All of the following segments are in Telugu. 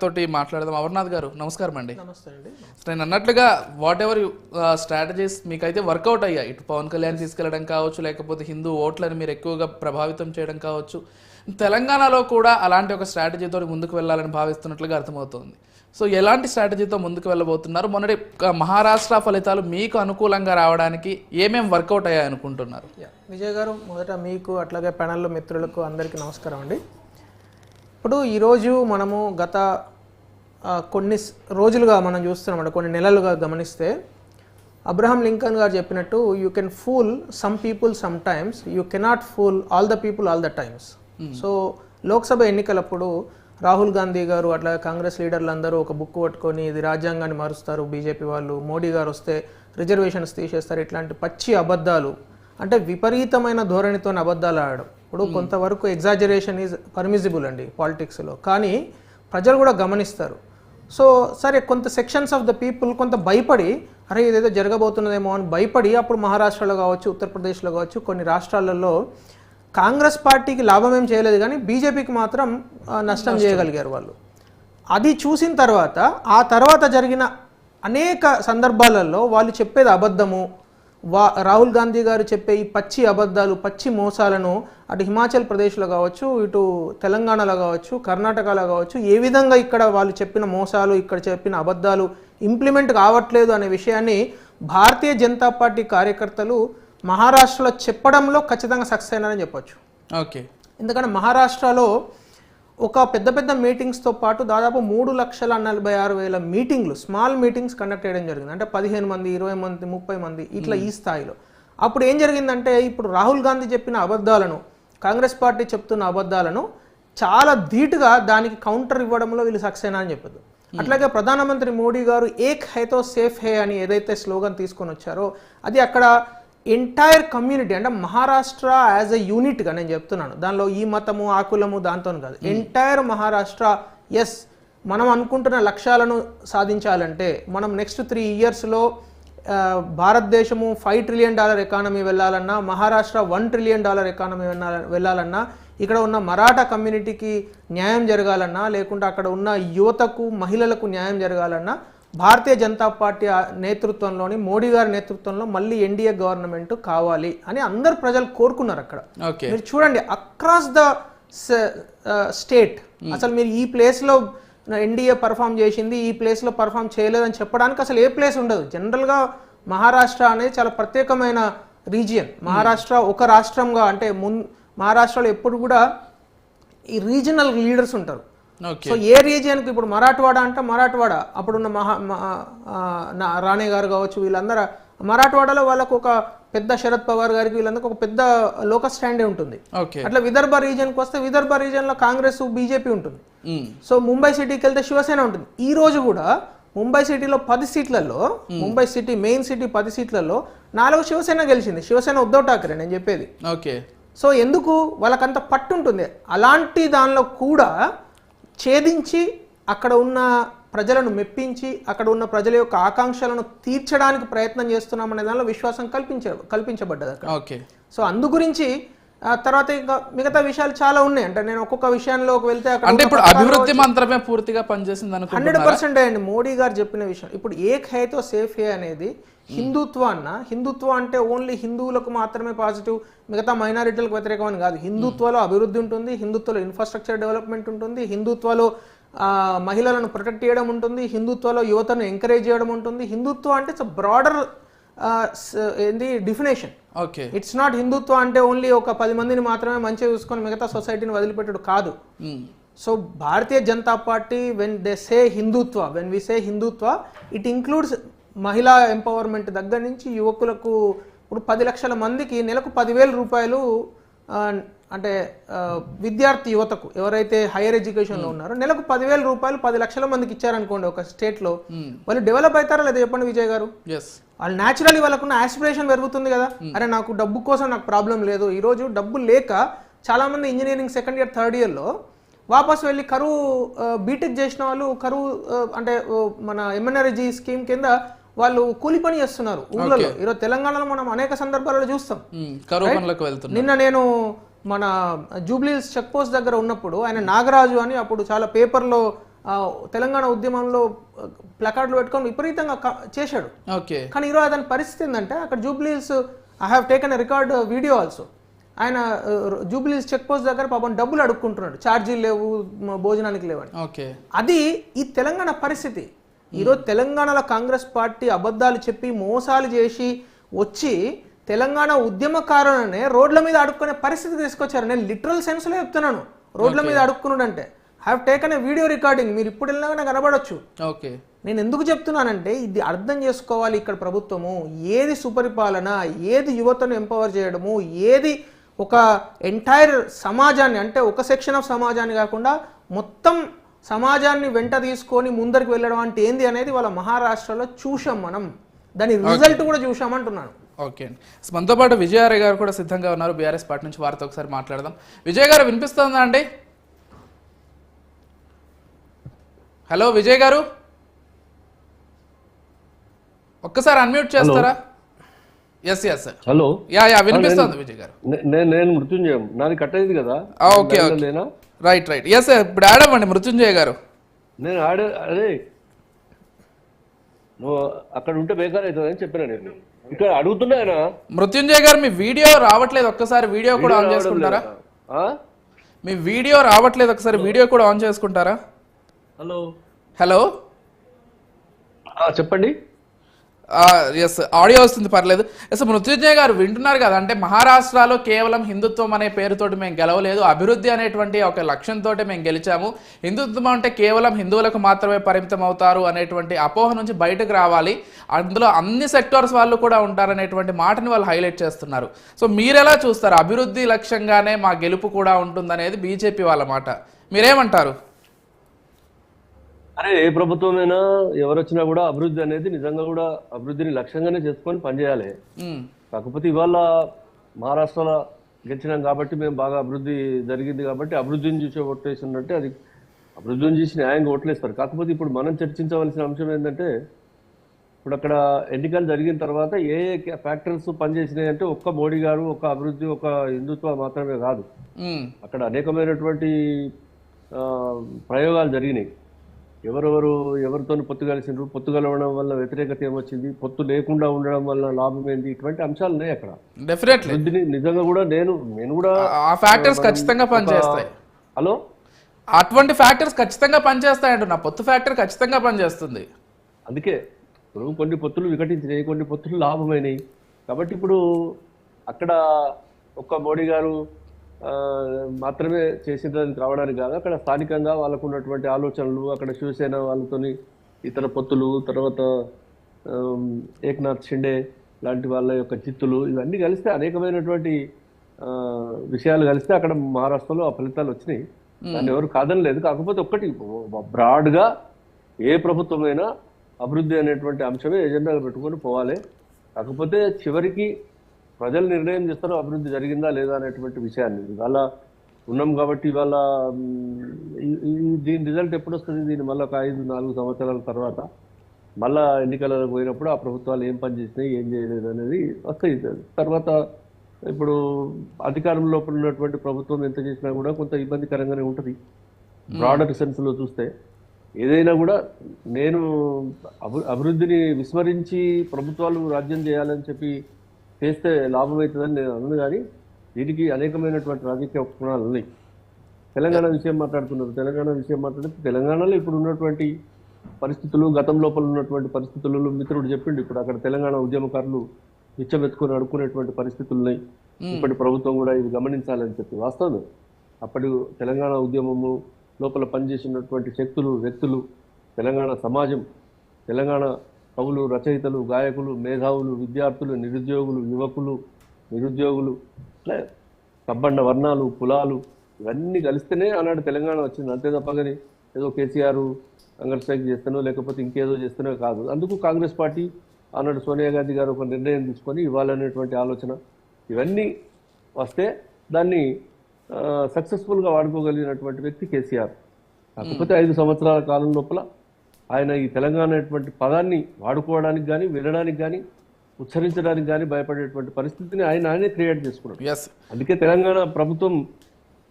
తోటి మాట్లాడదాం. అమర్నాథ్ గారు నమస్కారం అండి. నమస్తే అండి. నేను అన్నట్లుగా వాట్ ఎవర్ స్ట్రాటజీస్ మీకైతే వర్కౌట్ అయ్యాయి. ఇటు పవన్ కళ్యాణ్ తీసుకెళ్లడం కావచ్చు, లేకపోతే హిందూ ఓట్లను మీరు ఎక్కువగా ప్రభావితం చేయడం కావచ్చు. తెలంగాణలో కూడా అలాంటి ఒక స్ట్రాటజీతో ముందుకు వెళ్ళాలని భావిస్తున్నట్లుగా అర్థమవుతుంది. సో ఎలాంటి స్ట్రాటజీతో ముందుకు వెళ్ళబోతున్నారు? మొన్నటి మహారాష్ట్ర ఫలితాలు మీకు అనుకూలంగా రావడానికి ఏమేమి వర్కౌట్ అయ్యాయి అనుకుంటున్నారు? విజయ్ గారు, మొదట మీకు అట్లాగే ప్యానెల్లో మిత్రులకు అందరికీ నమస్కారం అండి. ఇప్పుడు ఈరోజు మనము గత కొన్ని రోజులుగా మనం చూస్తున్నామండి, కొన్ని నెలలుగా గమనిస్తే అబ్రహాం లింకన్ గారు చెప్పినట్టు you can fool some people some times, you cannot fool all the people all the times. So Lok Sabha ఎన్నికలప్పుడు రాహుల్ గాంధీ గారు అట్లా కాంగ్రెస్ లీడర్లు అందరూ ఒక బుక్ పట్టుకొని ఇది రాజ్యాంగాన్ని మారుస్తారు బీజేపీ వాళ్ళు, మోడీ గారు వస్తే రిజర్వేషన్స్ తీసేస్తారు, ఇట్లాంటి పచ్చి అబద్ధాలు, అంటే విపరీతమైన ధోరణితో అబద్ధాలు ఆడడం. ఇప్పుడు కొంతవరకు ఎగ్జాజరేషన్ ఈజ్ పర్మిజిబుల్ అండి పాలిటిక్స్లో, కానీ ప్రజలు కూడా గమనిస్తారు. సో సరే, కొంత సెక్షన్స్ ఆఫ్ ద పీపుల్ కొంత భయపడి అరే ఇదేదో జరగబోతున్నదేమో అని భయపడి అప్పుడు మహారాష్ట్రలో కావచ్చు, ఉత్తరప్రదేశ్లో కావచ్చు, కొన్ని రాష్ట్రాలలో కాంగ్రెస్ పార్టీకి లాభం ఏం చేయలేదు, కానీ బీజేపీకి మాత్రం నష్టం చేయగలిగారు వాళ్ళు. అది చూసిన తర్వాత ఆ తర్వాత జరిగిన అనేక సందర్భాలలో వాళ్ళు చెప్పేది అబద్ధము, రాహుల్ గాంధీ గారు చెప్పే ఈ పచ్చి అబద్ధాలు, పచ్చి మోసాలను అటు హిమాచల్ ప్రదేశ్లో కావచ్చు, ఇటు తెలంగాణలో కావచ్చు, కర్ణాటకలో కావచ్చు, ఏ విధంగా ఇక్కడ వాళ్ళు చెప్పిన మోసాలు, ఇక్కడ చెప్పిన అబద్ధాలు ఇంప్లిమెంట్ కావట్లేదు అనే విషయాన్ని భారతీయ జనతా పార్టీ కార్యకర్తలు మహారాష్ట్రలో చెప్పడంలో ఖచ్చితంగా సక్సెస్ అయినారని చెప్పొచ్చు. ఓకే, ఎందుకంటే మహారాష్ట్రలో ఒక పెద్ద పెద్ద మీటింగ్స్తో పాటు దాదాపు 3,46,000 మీటింగ్లు, స్మాల్ మీటింగ్స్ కండక్ట్ చేయడం జరిగింది. అంటే 15 మంది, 20 మంది, 30 మంది ఇట్లా ఈ స్థాయిలో. అప్పుడు ఏం జరిగిందంటే, ఇప్పుడు రాహుల్ గాంధీ చెప్పిన అబద్ధాలను, కాంగ్రెస్ పార్టీ చెప్తున్న అబద్ధాలను చాలా ధీటుగా దానికి కౌంటర్ ఇవ్వడంలో వీళ్ళు సక్సెస్ అయినా అని చెప్పదు. అట్లాగే ప్రధానమంత్రి మోడీ గారు ఏక్ హైతో సేఫ్ హే అని ఏదైతే స్లోగన్ తీసుకొని వచ్చారో అది అక్కడ ఎంటైర్ కమ్యూనిటీ, అంటే మహారాష్ట్ర యాజ్ ఎ యూనిట్గా నేను చెప్తున్నాను, దానిలో ఈ మతము ఆ కులము దాంతో కాదు, ఎంటైర్ మహారాష్ట్ర ఎస్ మనం అనుకుంటున్న లక్ష్యాలను సాధించాలంటే మనం నెక్స్ట్ 3 ఇయర్స్లో భారతదేశము $5 ట్రిలియన్ ఎకానమీ వెళ్ళాలన్నా, మహారాష్ట్ర $1 ట్రిలియన్ ఎకానమీ వెళ్ళాలన్నా, ఇక్కడ ఉన్న మరాఠా కమ్యూనిటీకి న్యాయం జరగాలన్నా, లేకుంటే అక్కడ ఉన్న యువతకు మహిళలకు న్యాయం జరగాలన్నా భారతీయ జనతా పార్టీ నేతృత్వంలోని మోడీ గారి నేతృత్వంలో మళ్ళీ ఎన్డీఏ గవర్నమెంట్ కావాలి అని అందరు ప్రజలు కోరుకున్నారు. అక్కడ మీరు చూడండి, అక్రాస్ ద స్టేట్ అసలు మీరు ఈ ప్లేస్లో ఎన్డీఏ పర్ఫామ్ చేసింది, ఈ ప్లేస్లో పర్ఫామ్ చేయలేదని చెప్పడానికి అసలు ఏ ప్లేస్ ఉండదు. జనరల్గా మహారాష్ట్ర అనేది చాలా ప్రత్యేకమైన రీజియన్. మహారాష్ట్ర ఒక రాష్ట్రంగా, అంటే మహారాష్ట్రలో ఎప్పుడు కూడా ఈ రీజనల్ లీడర్స్ ఉంటారు. సో ఏ రీజియన్కి, ఇప్పుడు మరాఠవాడ అంటే మరాఠవాడ అప్పుడున్న రాణే గారు కావచ్చు, వీళ్ళందరూ మరాఠవాడలో వాళ్ళకు ఒక పెద్ద శరద్ పవార్ గారికి వీళ్ళందరికీ ఒక పెద్ద లోకల్ స్టాండే ఉంటుంది. అట్లా విదర్భ రీజియన్కి వస్తే విదర్భ రీజియన్లో కాంగ్రెస్ బీజేపీ ఉంటుంది. సో ముంబై సిటీకి వెళ్తే శివసేన ఉంటుంది. ఈ రోజు కూడా ముంబై సిటీలో 10 సీట్లలో, ముంబై సిటీ మెయిన్ సిటీ 10 సీట్లలో 4 శివసేన గెలిచింది. శివసేన ఉద్ధవ్ ఠాకరే నేను చెప్పేది. సో ఎందుకు వాళ్ళకంత పట్టు ఉంటుంది. అలాంటి దానిలో కూడా ఛేదించి అక్కడ ఉన్న ప్రజలను మెప్పించి అక్కడ ఉన్న ప్రజల యొక్క ఆకాంక్షలను తీర్చడానికి ప్రయత్నం చేస్తున్నామనే దానిలో విశ్వాసం కల్పించబడ్డది అక్కడ. సో అందు గురించి తర్వాత ఇంకా మిగతా విషయాలు చాలా ఉన్నాయి. అంటే నేను ఒక్కొక్క విషయంలోకి వెళ్తే అక్కడ అభివృద్ధి మంత్రమే పూర్తిగా పనిచేసింది 100% అండి. మోడీ గారు చెప్పిన విషయం, ఇప్పుడు ఏక్ హైతో సేఫ్ హే అనేది హిందుత్వ అంటే ఓన్లీ హిందువులకు మాత్రమే పాజిటివ్, మిగతా మైనారిటీలకు వ్యతిరేకం అని కాదు. హిందుత్వలో అభివృద్ధి ఉంటుంది, హిందుత్వలో ఇన్ఫ్రాస్ట్రక్చర్ డెవలప్మెంట్ ఉంటుంది, హిందుత్వలో మహిళలను ప్రొటెక్ట్ చేయడం ఉంటుంది, హిందుత్వలో యువతను ఎంకరేజ్ చేయడం ఉంటుంది. హిందుత్వ అంటే ఇట్స్ బ్రాడర్ ఏంది డెఫినేషన్. ఇట్స్ నాట్ హిందుత్వ అంటే ఓన్లీ ఒక 10 మందిని మాత్రమే మంచిగా చూసుకొని మిగతా సొసైటీని వదిలిపెట్టడు కాదు. So Bharatiya Janata party when we say Hindutva it includes మహిళా ఎంపవర్మెంట్ దగ్గర నుంచి యువకులకు. ఇప్పుడు 10 లక్షల మందికి నెలకు 10,000 రూపాయలు, అంటే విద్యార్థి యువతకు ఎవరైతే హైయర్ ఎడ్యుకేషన్లో ఉన్నారో నెలకు 10,000 రూపాయలు 10 లక్షల మందికి ఇచ్చారనుకోండి ఒక స్టేట్లో, వాళ్ళు డెవలప్ అవుతారా లేదా చెప్పండి విజయ్ గారు? వాళ్ళు న్యాచురలీ వాళ్ళకున్న ఆస్పిరేషన్ పెరుగుతుంది కదా. అరే నాకు డబ్బు కోసం నాకు ప్రాబ్లం లేదు. ఈరోజు డబ్బు లేక చాలామంది ఇంజనీరింగ్ సెకండ్ ఇయర్ థర్డ్ ఇయర్లో వాపస్ వెళ్ళి కరువు బీటెక్ చేసిన వాళ్ళు కరువు అంటే మన ఎంఎన్ఆర్జీ స్కీమ్ కింద వాళ్ళు కూలి పని చేస్తున్నారు ఊళ్ళలో. ఈరోజు తెలంగాణలో మనం అనేక సందర్భాలలో చూస్తాం. నిన్న నేను మన జూబ్లీహిల్స్ చెక్ పోస్ట్ దగ్గర ఉన్నప్పుడు ఆయన నాగరాజు అని అప్పుడు చాలా పేపర్లో తెలంగాణ ఉద్యమంలో ప్లకార్డులు పెట్టుకొని విపరీతంగా చేశాడు. ఓకే. కానీ ఈరోజు అతని పరిస్థితి ఏంటంటే అక్కడ జూబ్లీస్ I have taken a record video also. ఆయన జూబ్లీస్ చెక్ పోస్ట్ దగ్గర పాపం డబ్బులు అడుక్కుంటున్నాడు, ఛార్జీలు లేవు, భోజనానికి లేవని. ఓకే. అది ఈ తెలంగాణ పరిస్థితి. ఈరోజు తెలంగాణలో కాంగ్రెస్ పార్టీ అబద్ధాలు చెప్పి మోసాలు చేసి వచ్చి తెలంగాణ ఉద్యమకారులనే రోడ్ల మీద అడుక్కునే పరిస్థితి తీసుకొచ్చారు. నేను లిటరల్ సెన్స్లో చెప్తున్నాను, రోడ్ల మీద అడుక్కున్నాడు అంటే have taken A video recording. మీరు ఇప్పుడు వెళ్ళినా కనబడొచ్చు. ఓకే. నేను ఎందుకు చెప్తున్నానంటే ఇది అర్థం చేసుకోవాలి. ఇక్కడ ప్రభుత్వము ఏది సుపరిపాలన, ఏది యువతను ఎంపవర్ చేయడము, ఏది ఒక ఎంటైర్ సమాజాన్ని, అంటే ఒక సెక్షన్ ఆఫ్ సమాజాన్ని కాకుండా మొత్తం సమాజాన్ని వెంట తీసుకొని ముందరికి వెళ్ళడం అంటే ఏంది అనేది వాళ్ళ మహారాష్ట్రలో చూసాం మనం. దాని రిజల్ట్ కూడా చూసామంటున్నాను. ఓకే అండి. మనతో పాటు విజయారాయ్ గారు కూడా సిద్ధంగా ఉన్నారు, బీఆర్ఎస్ పార్టీ నుంచి. వారితో ఒకసారి మాట్లాడదాం. విజయ్ గారు వినిపిస్తుందా అండి? హలో విజయ్ గారు, ఒక్కసారి అన్మ్యూట్ చేస్తారా? Yes yes sir. Hello. Yeah వినిపిస్తుంది విజయ్ గారు. నేను మృత్యుంజయం, నాది కట్ అయింది కదా. Okay right. ఎస్ సార్, ఇప్పుడు యాడ్ అవ్వండి మృత్యుంజయ గారు. నేను అదే నువ్వు అక్కడ ఉంటే బేకార్ అవుతుంది అని చెప్పినా. నేను ఇక్కడ అడుగుతున్నా. మృత్యుంజయ గారు మీ వీడియో రావట్లేదు, ఒక్కసారి వీడియో కూడా ఆన్ చేసుకుంటారా? మీ వీడియో రావట్లేదు, ఒకసారి వీడియో కూడా ఆన్ చేసుకుంటారా? హలో హలో చెప్పండి. ఎస్ ఆడియో వస్తుంది, పర్లేదు. ఎస్ మృత్యుంజయ గారు వింటున్నారు కదా, అంటే మహారాష్ట్రలో కేవలం హిందుత్వం అనే పేరుతోటి మేము గెలవలేదు, అభివృద్ధి అనేటువంటి ఒక లక్ష్యంతో మేము గెలిచాము. హిందుత్వం అంటే కేవలం హిందువులకు మాత్రమే పరిమితం అవుతారు అనేటువంటి అపోహ నుంచి బయటకు రావాలి, అందులో అన్ని సెక్టార్స్ వాళ్ళు కూడా ఉంటారనేటువంటి మాటని వాళ్ళు హైలైట్ చేస్తున్నారు. సో మీరెలా చూస్తారు? అభివృద్ధి లక్ష్యంగానే మా గెలుపు కూడా ఉంటుందనేది బీజేపీ వాళ్ళ మాట, మీరేమంటారు? అరే ఏ ప్రభుత్వమైనా ఎవరు వచ్చినా కూడా అభివృద్ధి అనేది నిజంగా కూడా అభివృద్ధిని లక్ష్యంగానే చేసుకొని పనిచేయాలి. కాకపోతే ఇవాళ మహారాష్ట్రలో గెలిచినాం కాబట్టి మేము బాగా అభివృద్ధి జరిగింది కాబట్టి అభివృద్ధిని చూసి ఓట్లేసినట్టే అది అభివృద్ధిని చూసి న్యాయంగా ఓట్లేస్తారు. కాకపోతే ఇప్పుడు మనం చర్చించవలసిన అంశం ఏంటంటే, ఇప్పుడు అక్కడ ఎన్నికలు జరిగిన తర్వాత ఏ ఏ ఫ్యాక్టర్స్ పనిచేసినాయి అంటే ఒక్క మోడీ గారు, ఒక అభివృద్ధి, ఒక హిందుత్వం మాత్రమే కాదు. అక్కడ అనేకమైనటువంటి ప్రయోగాలు జరిగినాయి. ఎవరితో పొత్తు కలిసిండ్రు, పొత్తు కలవడం వల్ల వ్యతిరేకత ఏమొచ్చింది, పొత్తు లేకుండా ఉండడం వల్ల లాభం ఏంటి, ఇటువంటి అంశాలు ఉన్నాయి అక్కడ. డెఫినెట్లీ నిజంగా కూడా నేను కూడా ఆ ఫ్యాక్టర్స్ ఖచ్చితంగా పనిచేస్తాయి. హలో అటువంటి ఫ్యాక్టర్స్ ఖచ్చితంగా పనిచేస్తాయంట, నా పొత్తు ఫ్యాక్టర్ ఖచ్చితంగా పనిచేస్తుంది. అందుకే ఇప్పుడు కొన్ని పొత్తులు వికటించినాయి, కొన్ని పొత్తులు లాభమైనవి. కాబట్టి ఇప్పుడు అక్కడ ఒక్క మోడీ గారు మాత్రమే చేసేదానికి రావడానికి కాదు, అక్కడ స్థానికంగా వాళ్ళకు ఉన్నటువంటి ఆలోచనలు, అక్కడ శివసేన వాళ్ళతోని ఇతర పొత్తులు, తర్వాత ఏక్నాథ్ షిండే లాంటి వాళ్ళ యొక్క చిత్తులు, ఇవన్నీ కలిస్తే అనేకమైనటువంటి విషయాలు కలిస్తే అక్కడ మహారాష్ట్రలో ఆ ఫలితాలు వచ్చినాయి. దాన్ని ఎవరు కాదని లేదు. కాకపోతే ఒక్కటి బ్రాడ్గా ఏ ప్రభుత్వమైనా అభివృద్ధి అనేటువంటి అంశమే ఎజెండాగా పెట్టుకొని పోవాలి. కాకపోతే చివరికి ప్రజలు నిర్ణయం చేస్తారు అభివృద్ధి జరిగిందా లేదా అనేటువంటి విషయాన్ని. ఇవాళ ఉన్నాం కాబట్టి ఇవాళ దీని రిజల్ట్ ఎప్పుడు వస్తుంది? దీన్ని మళ్ళీ ఒక 5-4 సంవత్సరాల తర్వాత మళ్ళా ఎన్నికలకు పోయినప్పుడు ఆ ప్రభుత్వాలు ఏం పని చేసినాయి, ఏం చేయలేదు అనేది వస్తాయి. తర్వాత ఇప్పుడు అధికారంలో ఉన్నటువంటి ప్రభుత్వం ఎంత చేసినా కూడా కొంత ఇబ్బందికరంగానే ఉంటుంది. బ్రాడర్ సెన్స్లో చూస్తే ఏదైనా కూడా నేను అభివృద్ధిని విస్మరించి ప్రభుత్వాలు రాజ్యం చేయాలని చెప్పి చేస్తే లాభం అవుతుందని నేను అన్నాను. కానీ దీనికి అనేకమైనటువంటి రాజకీయ కోణాలు ఉన్నాయి. తెలంగాణ విషయం మాట్లాడుతున్నారు. తెలంగాణ విషయం మాట్లాడితే తెలంగాణలో ఇప్పుడు ఉన్నటువంటి పరిస్థితులు, గతం లోపల ఉన్నటువంటి పరిస్థితులలో మిత్రుడు చెప్పిండు. ఇప్పుడు అక్కడ తెలంగాణ ఉద్యమకారులు నిచ్చబెత్తుకొని అడుక్కునేటువంటి పరిస్థితులు ఉన్నాయి. ఇప్పటి ప్రభుత్వం కూడా ఇది గమనించాలని చెప్పి వాస్తవమే. అప్పటి తెలంగాణ ఉద్యమము లోపల పనిచేసినటువంటి శక్తులు, వ్యక్తులు, తెలంగాణ సమాజం, తెలంగాణ కవులు, రచయితలు, గాయకులు, మేధావులు, విద్యార్థులు, నిరుద్యోగులు, యువకులు, నిరుద్యోగులు, ఇట్లా సబ్బండ వర్ణాలు, కులాలు ఇవన్నీ కలిస్తేనే ఆనాడు తెలంగాణ వచ్చింది. అంతే తప్పగాని ఏదో కేసీఆర్ హంగర్ స్ట్రైక్ చేస్తానో లేకపోతే ఇంకేదో చేస్తానో కాదు. అందుకు కాంగ్రెస్ పార్టీ ఆనాడు సోనియా గాంధీ గారు ఒక నిర్ణయం తీసుకొని ఇవ్వాలనేటువంటి ఆలోచన, ఇవన్నీ వస్తే దాన్ని సక్సెస్ఫుల్గా వాడుకోగలిగినటువంటి వ్యక్తి కేసీఆర్. కాకపోతే 5 సంవత్సరాల కాలం లోపల ఆయన ఈ తెలంగాణ అనేటువంటి పదాన్ని వాడుకోవడానికి కానీ, వినడానికి కానీ, ఉచ్చరించడానికి కానీ భయపడేటువంటి పరిస్థితిని ఆయనే క్రియేట్ చేసుకున్నాడు. అందుకే తెలంగాణ ప్రభుత్వం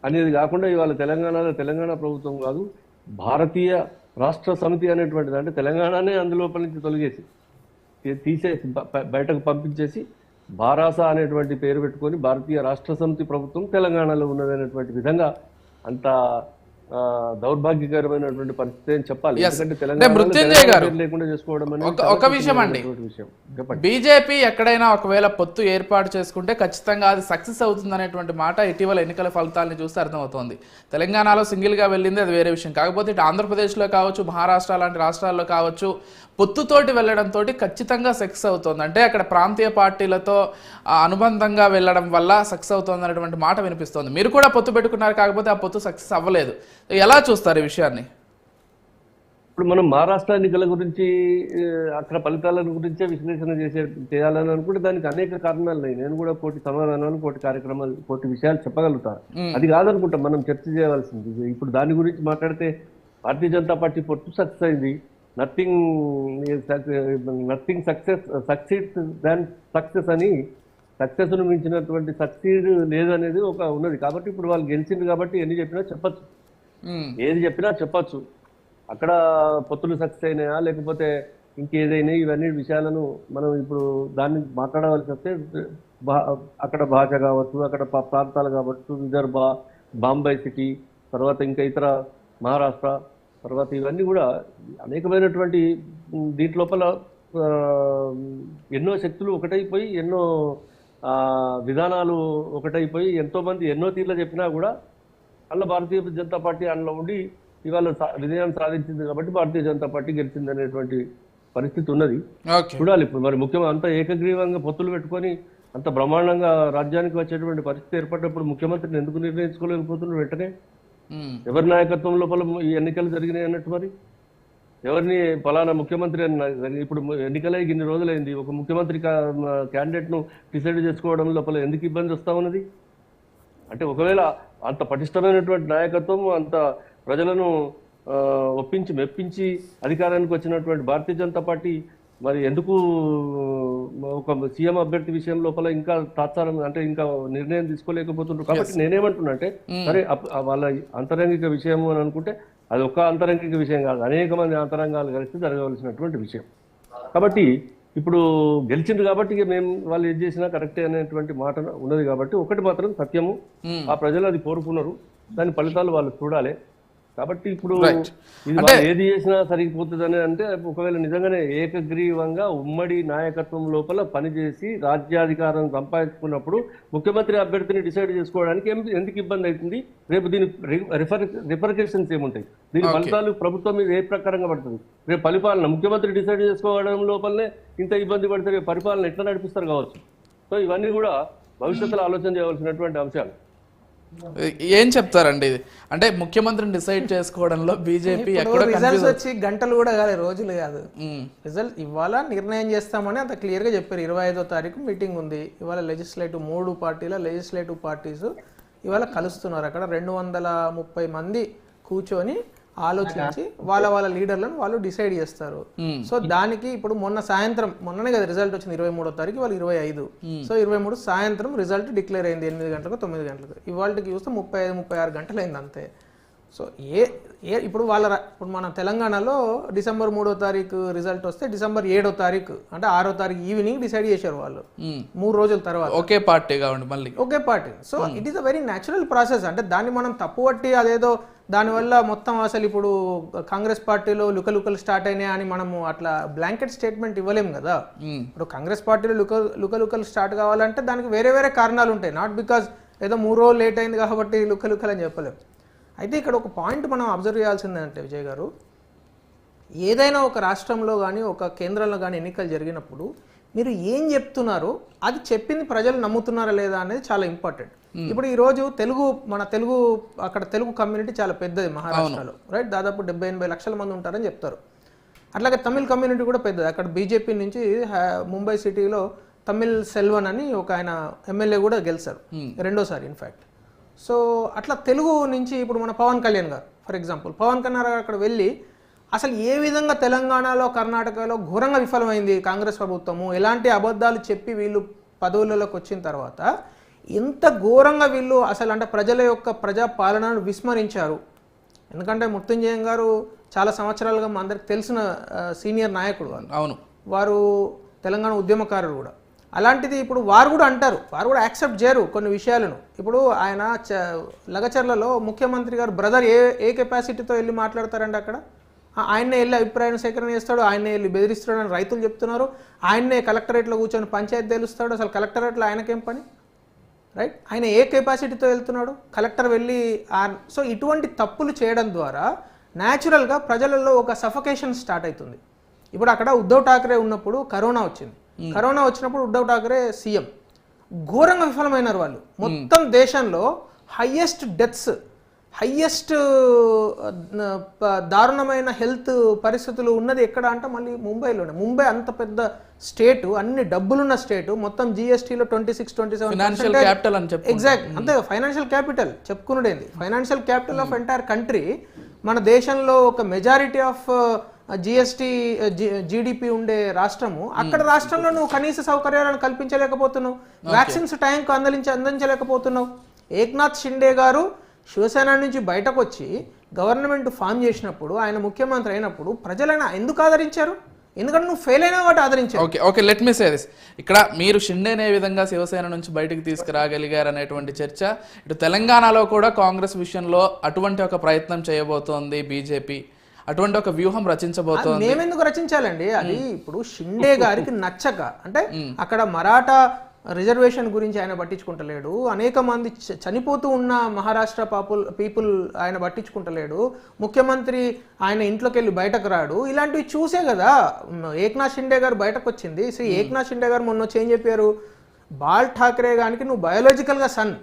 అనేది కాకుండా ఇవాళ తెలంగాణలో తెలంగాణ ప్రభుత్వం కాదు, భారతీయ రాష్ట్ర సమితి అనేటువంటిది, అంటే తెలంగాణనే అందులోపల నుంచి తొలగేసి తీసేసి బయటకు పంపించేసి బారాస అనేటువంటి పేరు పెట్టుకొని భారతీయ రాష్ట్ర సమితి ప్రభుత్వం తెలంగాణలో ఉన్నదనేటువంటి విధంగా అంత దౌర్భాగ్యకరమైనటువంటి పరిస్థితి అని చెప్పాలి. ఎందుకంటే తెలంగాణ మృత్యుంజయ్ గారు లేకుండా చేసుకోవడం ఒక విషయం అండి, బీజేపీ ఎక్కడైనా ఒకవేళ పొత్తు ఏర్పాటు చేసుకుంటే ఖచ్చితంగా అది సక్సెస్ అవుతుంది అనేటువంటి మాట ఇటీవల ఎన్నికల ఫలితాలను చూస్తే అర్థమవుతోంది. తెలంగాణలో సింగిల్గా వెళ్ళింది అది వేరే విషయం. కాకపోతే ఇటు ఆంధ్రప్రదేశ్లో కావచ్చు, మహారాష్ట్ర లాంటి రాష్ట్రాల్లో కావచ్చు, పొత్తుతోటి వెళ్ళడంతో ఖచ్చితంగా సక్సెస్ అవుతుంది. అంటే అక్కడ ప్రాంతీయ పార్టీలతో అనుబంధంగా వెళ్ళడం వల్ల సక్సెస్ అవుతుంది అనేటువంటి మాట వినిపిస్తోంది. మీరు కూడా పొత్తు పెట్టుకున్నారు, కాకపోతే ఆ పొత్తు సక్సెస్ అవ్వలేదు. ఎలా చూస్తారు ఈ విషయాన్ని? ఇప్పుడు మనం మహారాష్ట్ర ఎన్నికల గురించి, అక్కడ ఫలితాల గురించే విశ్లేషణ చేయాలని అనుకుంటే దానికి అనేక కారణాలు ఉన్నాయి. నేను కూడా కోటి సమాధానాలు, కోటి కార్యక్రమాలు, కోటి విషయాలు చెప్పగలుగుతాను. అది కాదనుకుంటా మనం చర్చ చేయవలసింది. ఇప్పుడు దాని గురించి మాట్లాడితే భారతీయ జనతా పార్టీ పొత్తు సక్సెస్ అయింది. నథింగ్ సక్సీడ్స్ దాన్ సక్సెస్ అని, సక్సెస్ ను మించినటువంటి సక్సీడ్ లేదనేది ఒక ఉన్నది. కాబట్టి ఇప్పుడు వాళ్ళు గెలిచింది కాబట్టి ఎన్ని చెప్పినా చెప్పచ్చు, ఏది చెప్పినా చెప్పచ్చు. అక్కడ పొత్తులు సక్సెస్ అయినాయా లేకపోతే ఇంకేదైనా, ఇవన్నీ విషయాలను మనం ఇప్పుడు దాన్ని మాట్లాడవలసి వస్తే అక్కడ భాష కావచ్చు, అక్కడ ప్రాంతాలు కావచ్చు, విదర్భ, బాంబే సిటీ, తర్వాత ఇంకా ఇతర మహారాష్ట్ర, తర్వాత ఇవన్నీ కూడా అనేకమైనటువంటి దీంట్లోపల ఎన్నో శక్తులు ఒకటైపోయి, ఎన్నో విధానాలు ఒకటైపోయి, ఎంతోమంది ఎన్నో తీర్లు చెప్పినా కూడా అందులో భారతీయ జనతా పార్టీ అందులో ఉండి ఇవాళ విజయం సాధించింది కాబట్టి భారతీయ జనతా పార్టీ గెలిచింది అనేటువంటి పరిస్థితి ఉన్నది. చూడాలి ఇప్పుడు మరి ముఖ్యంగా అంత ఏకగ్రీవంగా పొత్తులు పెట్టుకొని అంత బ్రహ్మాండంగా రాజ్యానికి వచ్చేటువంటి పరిస్థితి ఏర్పడినప్పుడు ముఖ్యమంత్రిని ఎందుకు నిర్ణయించుకోలేకపోతున్నారు వెంటనే? ఎవరి నాయకత్వం లోపల ఈ ఎన్నికలు జరిగినాయి అన్నట్టు, మరి ఎవరిని ఫలానా ముఖ్యమంత్రి అని ఇప్పుడు ఎన్నికలై ఇన్ని రోజులైంది, ఒక ముఖ్యమంత్రి క్యాండిడేట్ ను డిసైడ్ చేసుకోవడం లోపల ఎందుకు ఇబ్బంది వస్తా ఉన్నది? అంటే ఒకవేళ అంత పటిష్టమైనటువంటి నాయకత్వం, అంత ప్రజలను ఒప్పించి మెప్పించి అధికారానికి వచ్చినటువంటి భారతీయ జనతా పార్టీ మరి ఎందుకు ఒక సీఎం అభ్యర్థి విషయం లోపల ఇంకా తాత్సారం, అంటే ఇంకా నిర్ణయం తీసుకోలేకపోతున్నారు? కాబట్టి నేనేమంటున్నా అంటే, సరే వాళ్ళ అంతరంగిక విషయం అని అనుకుంటే అది ఒక అంతరంగిక విషయం కాదు, అనేక మంది అంతరంగాలు కలిసి జరగవలసినటువంటి విషయం. కాబట్టి ఇప్పుడు గెలిచింది కాబట్టి మేము వాళ్ళు ఏది చేసినా కరెక్టే అనేటువంటి మాట ఉన్నది. కాబట్టి ఒకటి మాత్రం సత్యము, ఆ ప్రజలు అది కోరుకున్నారు, దాని ఫలితాలు వాళ్ళు చూడాలి. కాబట్టి ఇప్పుడు ఇది ఏది చేసినా సరిపోతుందని అంటే, ఒకవేళ నిజంగానే ఏకగ్రీవంగా ఉమ్మడి నాయకత్వం లోపల పనిచేసి రాజ్యాధికారం సంపాదించుకున్నప్పుడు ముఖ్యమంత్రి అభ్యర్థిని డిసైడ్ చేసుకోవడానికి ఎందుకు ఇబ్బంది అవుతుంది? రేపు దీని రిపర్కేషన్స్ ఏముంటాయి? దీని ఫలితాలు ప్రభుత్వం మీద ఏ ప్రకారంగా పడుతుంది? రేపు పరిపాలన ముఖ్యమంత్రి డిసైడ్ చేసుకోవడం లోపలనే ఇంత ఇబ్బంది పడితే రేపు పరిపాలన ఎట్లా నడిపిస్తారు కావచ్చు. సో ఇవన్నీ కూడా భవిష్యత్తులో ఆలోచన చేయవలసినటువంటి అంశాలు. ఏం చెప్తారండి? అంటే ముఖ్యమంత్రిని డిసైడ్ చేసుకోవడంలో బీజేపీ రిజల్ట్స్ వచ్చి గంటలు కూడా కాదు, రోజులు కాదు. రిజల్ట్ ఇవాళ నిర్ణయం చేస్తామని అంత క్లియర్ గా చెప్పారు. 25వ తారీఖు మీటింగ్ ఉంది. ఇవాళ లెజిస్లేటివ్ 3 పార్టీల లెజిస్లేటివ్ పార్టీస్ ఇవాళ కలుస్తున్నారు. అక్కడ 230 మంది కూర్చొని ఆలోచించి వాళ్ళ లీడర్లను వాళ్ళు డిసైడ్ చేస్తారు. సో దానికి ఇప్పుడు మొన్ననే కదా రిజల్ట్ వచ్చింది, 23వ తారీఖు, వాళ్ళు 25. సో 23 సాయంత్రం రిజల్ట్ డిక్లేర్ అయింది, 8 గంటలకు 9 గంటలకు. ఇవాళకి చూస్తే 35-36 గంటలు అయింది అంతే. సో ఇప్పుడు మన తెలంగాణలో డిసెంబర్ 3వ తారీఖు రిజల్ట్ వస్తే డిసెంబర్ 7వ తారీఖు అంటే 6వ తారీఖు ఈవినింగ్ డిసైడ్ చేశారు వాళ్ళు, 3 రోజుల తర్వాత. ఒకే పార్టీగా ఉండి మళ్ళీ ఒకే party. So it is a very natural process. అంటే దాన్ని మనం తప్పుపట్టి అదేదో దానివల్ల మొత్తం అసలు ఇప్పుడు కాంగ్రెస్ పార్టీలో లుకలుకలు స్టార్ట్ అయినాయి అని మనము అట్లా బ్లాంకెట్ స్టేట్మెంట్ ఇవ్వలేము కదా. ఇప్పుడు కాంగ్రెస్ పార్టీలో లుకలుకలు స్టార్ట్ కావాలంటే దానికి వేరే వేరే కారణాలు ఉంటాయి. నాట్ బికాజ్ ఏదో 3 రోజులు లేట్ అయింది కాబట్టి లుకలుకలు అని చెప్పలేము. అయితే ఇక్కడ ఒక పాయింట్ మనం అబ్జర్వ్ చేయాల్సిందంటే విజయ్ గారు, ఏదైనా ఒక రాష్ట్రంలో కానీ ఒక కేంద్రంలో కానీ ఎన్నికలు జరిగినప్పుడు మీరు ఏం చెప్తున్నారో అది చెప్పింది ప్రజలు నమ్ముతున్నారా లేదా అనేది చాలా ఇంపార్టెంట్. ఇప్పుడు ఈరోజు అక్కడ తెలుగు కమ్యూనిటీ చాలా పెద్దది మహారాష్ట్రలో, రైట్? దాదాపు 70-80 లక్షల మంది ఉంటారని చెప్తారు. అట్లాగే తమిళ్ కమ్యూనిటీ కూడా పెద్దది. అక్కడ బీజేపీ నుంచి ముంబై సిటీలో తమిళ్ సెల్వన్ అని ఒక ఆయన ఎమ్మెల్యే కూడా గెలిచారు, 2వ సారి ఇన్ఫ్యాక్ట్. సో అట్లా తెలుగు నుంచి ఇప్పుడు మన పవన్ కళ్యాణ్ గారు, ఫర్ ఎగ్జాంపుల్, పవన్ కళ్యాణ్ గారు అక్కడ వెళ్ళి అసలు ఏ విధంగా తెలంగాణలో కర్ణాటకలో ఘోరంగా విఫలమైంది కాంగ్రెస్ ప్రభుత్వము, ఎలాంటి అబద్ధాలు చెప్పి వీళ్ళు పదవులలోకి వచ్చిన తర్వాత ఎంత ఘోరంగా వీళ్ళు అసలు అంటే ప్రజల యొక్క ప్రజా పాలనను విస్మరించారు. ఎందుకంటే మృత్యుంజయం గారు చాలా సంవత్సరాలుగా మా అందరికి తెలిసిన సీనియర్ నాయకుడు వాళ్ళు. అవును, వారు తెలంగాణ ఉద్యమకారుడు కూడా. అలాంటిది ఇప్పుడు వారు కూడా అంటారు, వారు కూడా యాక్సెప్ట్ చేయరు కొన్ని విషయాలను. ఇప్పుడు ఆయన లగచర్లలో ముఖ్యమంత్రి గారు బ్రదర్ ఏ కెపాసిటీతో వెళ్ళి మాట్లాడతారండి అక్కడ? ఆయన్నే వెళ్ళి అభిప్రాయం సేకరణ చేస్తాడు, ఆయన్నే వెళ్ళి బెదిరిస్తాడు అని రైతులు చెప్తున్నారు. ఆయన్నే కలెక్టరేట్లో కూర్చొని పంచాయతీ తెలుస్తాడు. అసలు కలెక్టరేట్లో ఆయనకేం పని, రైట్? ఆయన ఏ కెపాసిటీతో వెళ్తున్నాడు? కలెక్టర్ వెళ్ళి సో ఇటువంటి తప్పులు చేయడం ద్వారా న్యాచురల్గా ప్రజలలో ఒక సఫకేషన్ స్టార్ట్ అవుతుంది. ఇప్పుడు అక్కడ ఉద్ధవ్ ఠాక్రే ఉన్నప్పుడు కరోనా వచ్చింది. కరోనా వచ్చినప్పుడు ఉద్ధవ్ ఠాక్రే సీఎం, ఘోరంగా విఫలమైనారు వాళ్ళు. మొత్తం దేశంలో హయ్యెస్ట్ డెత్స్, హయ్యెస్ట్ దారుణమైన హెల్త్ పరిస్థితులు ఉన్నది ఎక్కడ అంటే మళ్ళీ ముంబైలోనే. ముంబై అంత పెద్ద స్టేటు, అన్ని డబ్బులున్న స్టేటు, మొత్తం జిఎస్టీలో 26-27 ఎగ్జాక్ట్ అంతే. ఫైనాన్షియల్ క్యాపిటల్ చెప్పుకునేది, financial capital of entire country. మన దేశంలో ఒక మెజారిటీ ఆఫ్ జిఎస్టీ జీడిపి ఉండే రాష్ట్రము, అక్కడ రాష్ట్రంలో నువ్వు కనీస సౌకర్యాలను కల్పించలేకపోతున్నావు, వ్యాక్సిన్స్ టైంకు అందించలేకపోతున్నావు. ఏక్నాథ్ షిండే గారు శివసేన నుంచి బయటకు వచ్చి గవర్నమెంట్ ఫామ్ చేసినప్పుడు, ఆయన ముఖ్యమంత్రి అయినప్పుడు ప్రజలైనా ఎందుకు ఆదరించారు? ఎందుకంటే నువ్వు ఫెయిల్ అయినా వాటి ఆదరించారు. Okay let me say this. ఇక్కడ మీరు షిండేనే ఏ విధంగా శివసేన నుంచి బయటకు తీసుకురాగలిగారు అనేటువంటి చర్చ, ఇటు తెలంగాణలో కూడా కాంగ్రెస్ విషయంలో అటువంటి ఒక ప్రయత్నం చేయబోతోంది బీజేపీ, అటువంటి ఒక వ్యూహం రచించబోతోంది. మేమెందుకు రచించాలండి అది? ఇప్పుడు షిండే గారికి నచ్చక, అంటే అక్కడ మరాఠా రిజర్వేషన్ గురించి ఆయన పట్టించుకుంటలేడు, అనేక మంది చనిపోతూ ఉన్న మహారాష్ట్ర పీపుల్ ఆయన పట్టించుకుంటలేడు, ముఖ్యమంత్రి ఆయన ఇంట్లోకి వెళ్ళి బయటకు రాడు, ఇలాంటివి చూసే కదా ఏక్నాథ్ షిండే గారు బయటకు వచ్చింది. శ్రీ ఏక్నాథ్ షిండే గారు మొన్న ఏం చెప్పారు? బాల్ ఠాక్రే గారికి నువ్వు బయోలాజికల్గా సన్,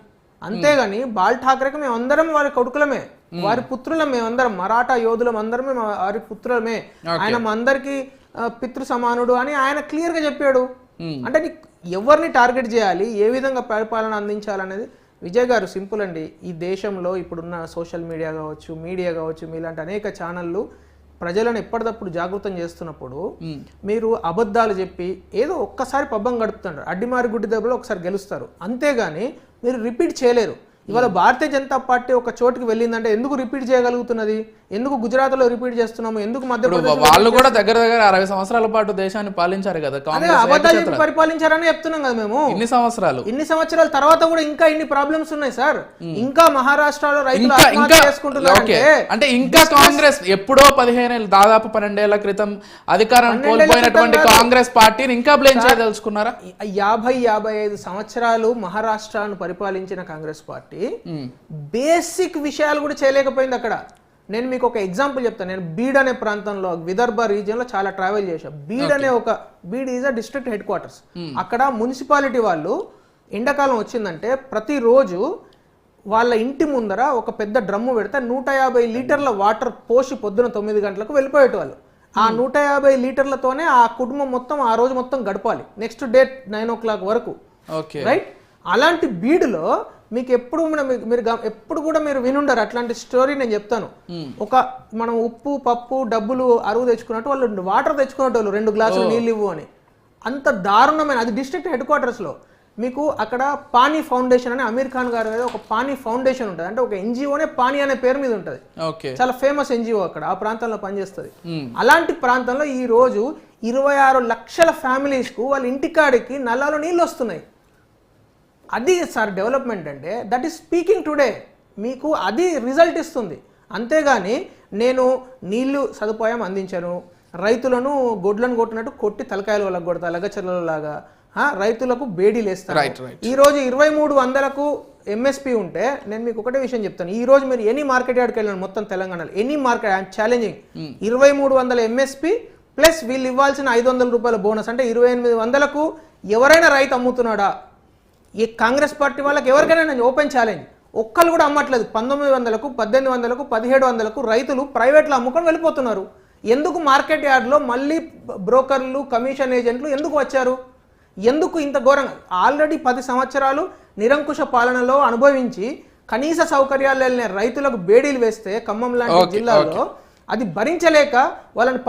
అంతేగాని బాల్ ఠాక్రేకి మేమందరం వారి కొడుకులమే, వారి పుత్రులం, మేమందరం మరాఠా యోధులం, అందరమే వారి పుత్రులమే, ఆయన మా అందరికి పితృ సమానుడు అని ఆయన క్లియర్గా చెప్పాడు. అంటే ఎవరిని టార్గెట్ చేయాలి, ఏ విధంగా పరిపాలన అందించాలనేది విజయ్ గారు సింపుల్ అండి. ఈ దేశంలో ఇప్పుడున్న సోషల్ మీడియా కావచ్చు, మీలాంటి అనేక ఛానళ్ళు ప్రజలను ఎప్పటికప్పుడు జాగృతం చేస్తున్నప్పుడు మీరు అబద్ధాలు చెప్పి ఏదో ఒక్కసారి పబ్బం గడుపుతున్నారు, అడ్డిమారి గుడ్డి దెబ్బలో ఒకసారి గెలుస్తారు, అంతేగాని మీరు రిపీట్ చేయలేరు. ఇవాళ భారతీయ జనతా పార్టీ ఒక చోటుకి వెళ్ళిందంటే ఎందుకు రిపీట్ చేయగలుగుతున్నది? ఎందుకు గుజరాత్ లో రిపీట్ చేస్తున్నాము? ఎందుకు మధ్యప్రదేశ్? వాళ్ళు కూడా దగ్గర 60 సంవత్సరాల పాటు దేశాన్ని పాలించారు కదా, అబద్ధాలు పరిపాలించారని చెప్తున్నాం కదా మేము. ఇన్ని సంవత్సరాల తర్వాత కూడా ఇంకా ఇన్ని ప్రాబ్లమ్స్ ఉన్నాయి సార్. ఇంకా మహారాష్ట్రలో రైతులు చేసుకుంటున్నారు అంటే ఇంకా కాంగ్రెస్ ఎప్పుడో 15 ఏళ్ళు, దాదాపు 12 ఏళ్ల క్రితం అధికారం కోల్పోయినటువంటి కాంగ్రెస్ పార్టీని ఇంకా బ్లేమ్ చేయదలుచుకున్నారా? 50-55 సంవత్సరాలు మహారాష్ట్రను పరిపాలించిన కాంగ్రెస్ పార్టీ బేసిక్ విషయాలు కూడా చేయలేకపోయింది అక్కడ. నేను మీకు ఒక ఎగ్జాంపుల్ చెప్తాను. నేను బీడ్ అనే ప్రాంతంలో, విదర్భ రీజియన్ లో చాలా ట్రావెల్ చేశాను. Bead is a district head quarters. అక్కడ మున్సిపాలిటీ వాళ్ళు ఎండాకాలం వచ్చిందంటే ప్రతిరోజు వాళ్ళ ఇంటి ముందర ఒక పెద్ద డ్రమ్ము పెడితే 150 లీటర్ల వాటర్ పోసి పొద్దున 9 గంటలకు వెళ్ళిపోయేటవాళ్ళు. ఆ 150 లీటర్లతోనే ఆ కుటుంబం మొత్తం ఆ రోజు మొత్తం గడపాలి, నెక్స్ట్ డే 9 o'clock వరకు, రైట్? అలాంటి బీడులో మీకు ఎప్పుడు కూడా మీరు వినుండరు అట్లాంటి స్టోరీ. నేను చెప్తాను. మనం ఉప్పు పప్పు డబ్బులు అరువు తెచ్చుకున్నట్టు వాళ్ళు వాటర్ తెచ్చుకునేటోళ్ళు, 2 గ్లాసులు నీళ్ళు ఇవ్వు అని. అంత దారుణమైన, అది డిస్ట్రిక్ట్ హెడ్ క్వార్టర్స్ లో. మీకు అక్కడ పానీ ఫౌండేషన్ అని అమీర్ ఖాన్ గారి మీద ఒక పానీ ఫౌండేషన్ ఉంటుంది, అంటే ఒక ఎన్జిఓనే పానీ అనే పేరు మీద ఉంటుంది, చాలా ఫేమస్ ఎన్జిఓ అక్కడ ఆ ప్రాంతంలో పనిచేస్తుంది. అలాంటి ప్రాంతంలో ఈ రోజు 26 లక్షల ఫ్యామిలీస్ కు వాళ్ళ ఇంటికాడికి నల్లాలో నీళ్ళు వస్తున్నాయి. అది సార్ డెవలప్మెంట్ అంటే. That is speaking today. మీకు అది రిజల్ట్ ఇస్తుంది. అంతేగాని నేను నీళ్లు సదుపాయం అందించాను, రైతులను గొడ్లను కొట్టినట్టు కొట్టి తలకాయలు వాళ్ళకి కొడతా, లగచర్లలాగా రైతులకు బేడీలు వేస్తాను. ఈ రోజు 2300కు ఎంఎస్పి ఉంటే నేను మీకు ఒకటే విషయం చెప్తాను. ఈ రోజు మీరు ఎనీ మార్కెట్ యార్డ్కి వెళ్ళండి మొత్తం తెలంగాణలో, any market, I'm challenging, 2300 MSP plus వీళ్ళు ఇవ్వాల్సిన 500 రూపాయల బోనస్, అంటే 2800కు ఎవరైనా రైతు అమ్ముతున్నాడా? ఈ కాంగ్రెస్ పార్టీ వాళ్ళకి ఎవరికైనా నేను ఓపెన్ ఛాలెంజ్, ఒక్కళ్ళు కూడా అమ్మట్లేదు. 1900కు 1800కు 1700కు రైతులు ప్రైవేట్లో అమ్ముకొని వెళ్ళిపోతున్నారు. ఎందుకు మార్కెట్ యార్డ్లో మళ్ళీ బ్రోకర్లు కమిషన్ ఏజెంట్లు ఎందుకు వచ్చారు? ఎందుకు ఇంత ఘోరంగా? ఆల్రెడీ 10 సంవత్సరాలు నిరంకుశ పాలనలో అనుభవించి కనీస సౌకర్యాలు లేని రైతులకు బేడీలు వేస్తే ఖమ్మం లాంటి జిల్లాలో అది భరించలేక వాళ్ళని